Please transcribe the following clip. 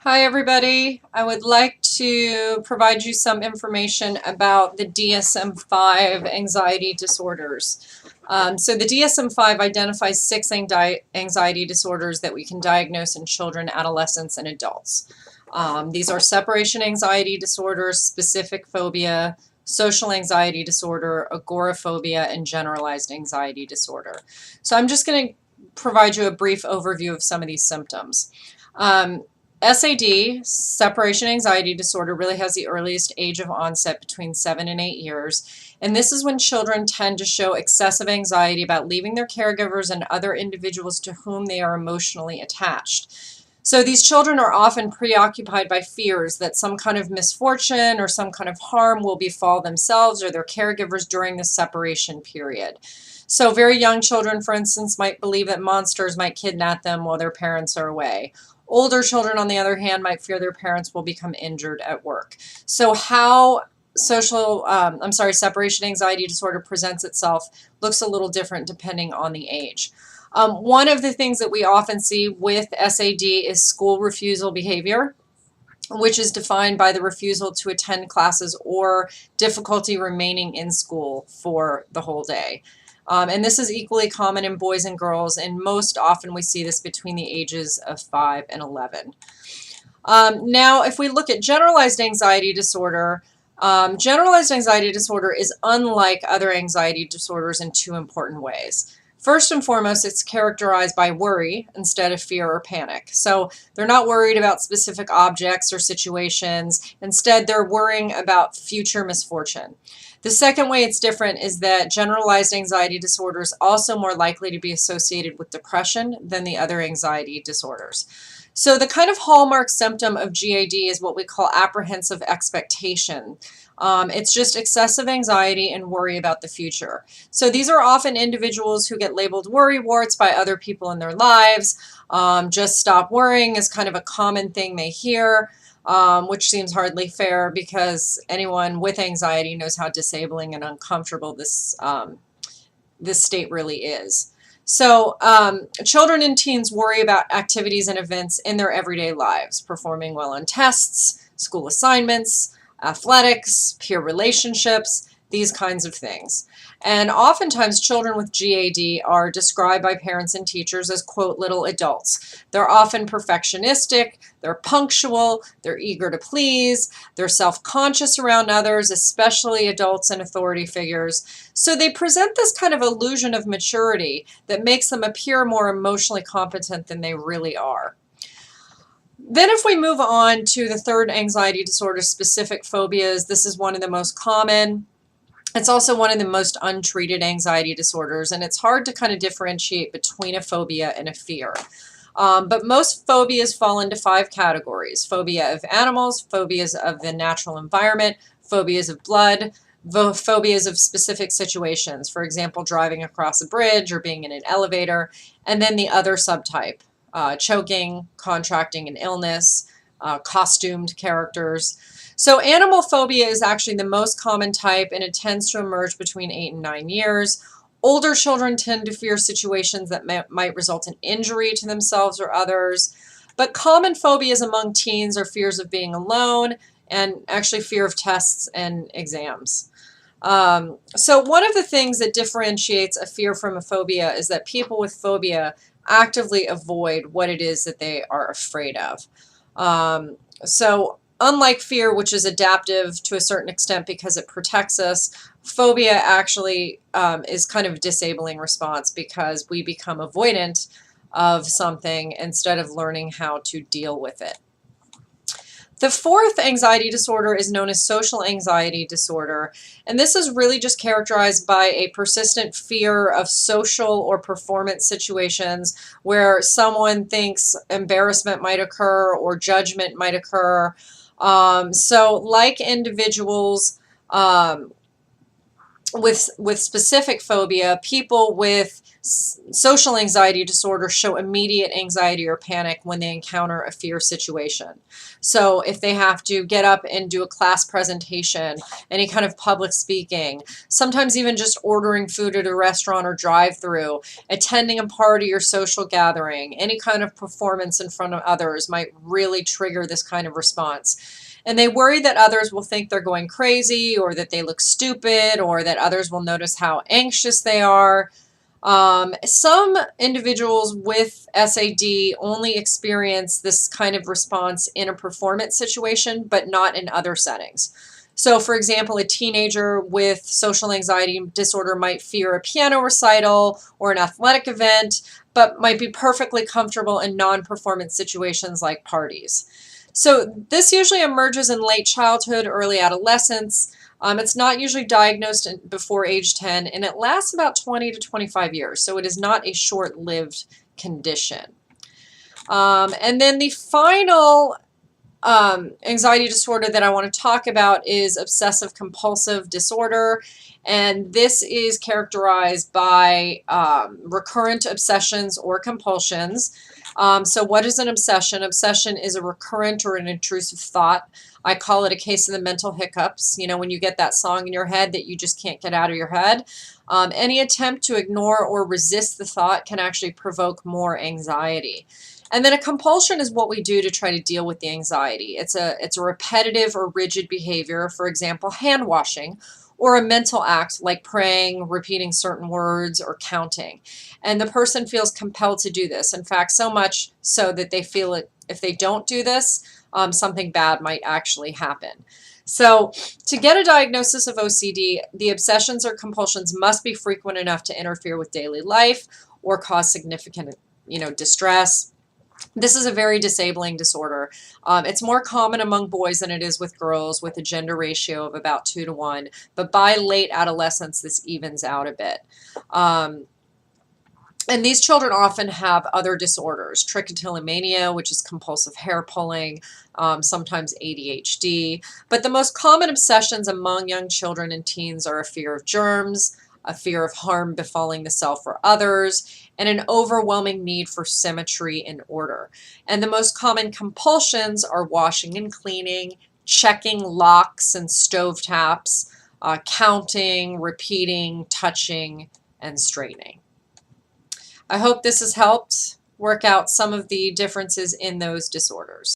Hi, everybody. I would like to provide you some information about the DSM-5 anxiety disorders. So the DSM-5 identifies 6 anxiety disorders that we can diagnose in children, adolescents, and adults. These are separation anxiety disorders, specific phobia, social anxiety disorder, agoraphobia, and generalized anxiety disorder. So I'm just going to provide you a brief overview of some of these symptoms. SAD, separation anxiety disorder, really has the earliest age of onset between 7 and 8 years. And this is when children tend to show excessive anxiety about leaving their caregivers and other individuals to whom they are emotionally attached. So these children are often preoccupied by fears that some kind of misfortune or some kind of harm will befall themselves or their caregivers during the separation period. So very young children, for instance, might believe that monsters might kidnap them while their parents are away. Older children, on the other hand, might fear their parents will become injured at work. So how separation anxiety disorder presents itself looks a little different depending on the age. One of the things that we often see with SAD is school refusal behavior, which is defined by the refusal to attend classes or difficulty remaining in school for the whole day. And this is equally common in boys and girls, and most often we see this between the ages of 5 and 11. Now, if we look at generalized anxiety disorder is unlike other anxiety disorders in two important ways. First and foremost, it's characterized by worry instead of fear or panic. So they're not worried about specific objects or situations. Instead, they're worrying about future misfortune. The second way it's different is that generalized anxiety disorder is also more likely to be associated with depression than the other anxiety disorders. So the kind of hallmark symptom of GAD is what we call apprehensive expectation. It's just excessive anxiety and worry about the future. So these are often individuals who get labeled worrywarts by other people in their lives. Just stop worrying is kind of a common thing they hear, which seems hardly fair because anyone with anxiety knows how disabling and uncomfortable this state really is. So children and teens worry about activities and events in their everyday lives, performing well on tests, school assignments, athletics, peer relationships, these kinds of things. And oftentimes children with GAD are described by parents and teachers as, quote, little adults. They're often perfectionistic, they're punctual, they're eager to please, they're self-conscious around others, especially adults and authority figures. So they present this kind of illusion of maturity that makes them appear more emotionally competent than they really are. Then if we move on to the third anxiety disorder, specific phobias, this is one of the most common. It's also one of the most untreated anxiety disorders, and it's hard to kind of differentiate between a phobia and a fear. But most phobias fall into 5 categories: phobia of animals, phobias of the natural environment, phobias of blood, phobias of specific situations, for example, driving across a bridge or being in an elevator, and then the other subtype, choking, contracting an illness, costumed characters. So animal phobia is actually the most common type, and it tends to emerge between 8 and 9 years. Older children tend to fear situations that might result in injury to themselves or others. But common phobias among teens are fears of being alone and actually fear of tests and exams. So one of the things that differentiates a fear from a phobia is that people with phobia actively avoid what it is that they are afraid of. So unlike fear, which is adaptive to a certain extent because it protects us, phobia actually is kind of a disabling response because we become avoidant of something instead of learning how to deal with it. The fourth anxiety disorder is known as social anxiety disorder, and this is really just characterized by a persistent fear of social or performance situations where someone thinks embarrassment might occur or judgment might occur. So like individuals with specific phobia, people with social anxiety disorder show immediate anxiety or panic when they encounter a fear situation. So if they have to get up and do a class presentation, any kind of public speaking, sometimes even just ordering food at a restaurant or drive-through, attending a party or social gathering, any kind of performance in front of others might really trigger this kind of response. And they worry that others will think they're going crazy, or that they look stupid, or that others will notice how anxious they are. Some individuals with SAD only experience this kind of response in a performance situation, but not in other settings. So, for example, a teenager with social anxiety disorder might fear a piano recital or an athletic event, but might be perfectly comfortable in non-performance situations like parties. So this usually emerges in late childhood, early adolescence. It's not usually diagnosed before age 10, and it lasts about 20 to 25 years. So it is not a short-lived condition. And then the final anxiety disorder that I want to talk about is obsessive compulsive disorder. And this is characterized by recurrent obsessions or compulsions. So what is an obsession? Obsession is a recurrent or an intrusive thought. I call it a case of the mental hiccups. You know, when you get that song in your head that you just can't get out of your head. Any attempt to ignore or resist the thought can actually provoke more anxiety. And then a compulsion is what we do to try to deal with the anxiety. It's a repetitive or rigid behavior, for example, hand washing, or a mental act like praying, repeating certain words, or counting. And the person feels compelled to do this. In fact, so much so that they feel it, if they don't do this, something bad might actually happen. So to get a diagnosis of OCD, the obsessions or compulsions must be frequent enough to interfere with daily life or cause significant, distress. This is a very disabling disorder. It's more common among boys than it is with girls, with a gender ratio of about 2 to 1. But by late adolescence, this evens out a bit. And these children often have other disorders, trichotillomania, which is compulsive hair pulling, sometimes ADHD. But the most common obsessions among young children and teens are a fear of germs, a fear of harm befalling the self or others, and an overwhelming need for symmetry and order. And the most common compulsions are washing and cleaning, checking locks and stove taps, counting, repeating, touching, and straightening. I hope this has helped work out some of the differences in those disorders.